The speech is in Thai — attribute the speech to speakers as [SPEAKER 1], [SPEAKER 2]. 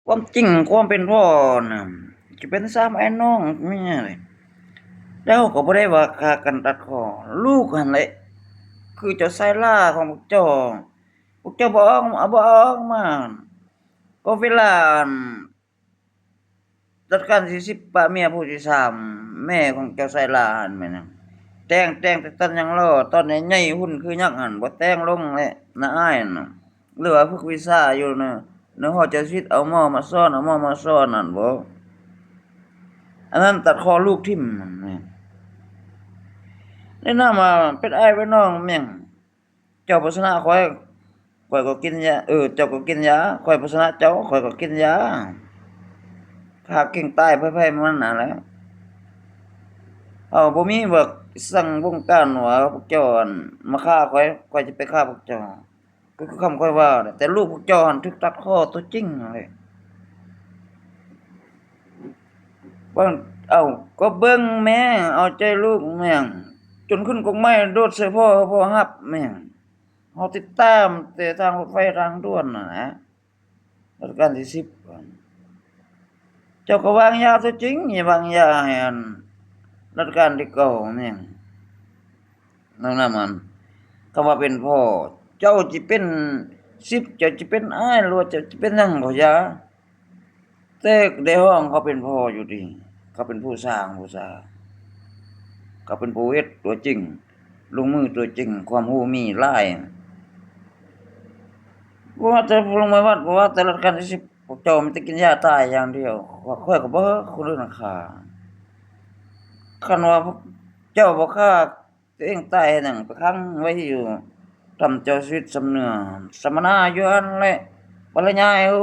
[SPEAKER 1] ความจริงความเป็นพ่อน่ะจะเป็นสามไอ้น้องแม่เลยแล้วก็บ่ได้ว่าฆ่ากันตัดคอลูกหั่นแหละคือเจ้าชายล่าของพวกเจ้าบ่ออกมาก็เวลารัชกาลที่10ปะเมียผู้ที่3แม่ของเจ้าชายล่าหั่นแม่นแต่งแต่ตอนยังรอตอนใหญ่ๆหุ่นคือยักษ์หั่นบ่แต่งลงแหละน่าอายน่ะหรือว่าฝึกวิชาอยู่ในหอเจ้าชีวิตเอาหม้อมาสอนนั่นบ่ อันนั้นตัดคอลูกทิ่มนั่นแม่นได้นำมาเป็นอ้ายเป็นน้องแม่งเจ้าบ่ชนะข้อยก็กินยาเจ้าก็กินยาข้อยบ่ชนะเจ้าข้อยก็กินยาฆ่าเก่งตายไผๆมันนั่นแหละบ่มีว่าสั่งวงการว่าพวกเจ้าอั่นมาฆ่าข้อยจะไปฆ่าพวกเจ้าก็คือคำข้อยว่าแหละแต่ลูกพวกเจ้าหั่นถูกตัดคอตัวจริงนั่นแหละเบิ่งก็เบิ่งแหมเอาใจลูกแม่งจนขึ้นกกไม้โดดใส่พ่อฮับแม่ง เราติดตามแต่ทางรถไฟทางด่วนน่ะนะรัชกาลที่10เจ้าก็วางยาตัวจริงอย่าวางยาให้อันรัชกาลที่9แม่งนั่นน่ะมันคำว่าเป็นพ่อเจ้าสิเป็น10เจ้าสิเป็นอ้ายหรือว่าเจ้าสิเป็นหยังก็อย่าแต่ในห้องเขาเป็นพ่ออยู่ดีเขาเป็นผู้สร้างเขาเป็นผู้เฮ็ดตัวจริงลงมือตัวจริงความรู้มีหลาย บ่ว่าแต่โรงพยาบาลบ่ว่าแต่รัชกาลที่10พวกเจ้ามีแต่กินยาตายอย่างเดียวว่าข้อยก็บ่คนอื่นน่ะฆ่าคันว่าพวกเจ้าบ่ฆ่าตัวเองตายเฮ็ดหยังไปขังไว้อยู่ทำเจ้าชีวิตสำเนื้อสัมมนาอยู่หั่นแหละบ่ละยายโอ้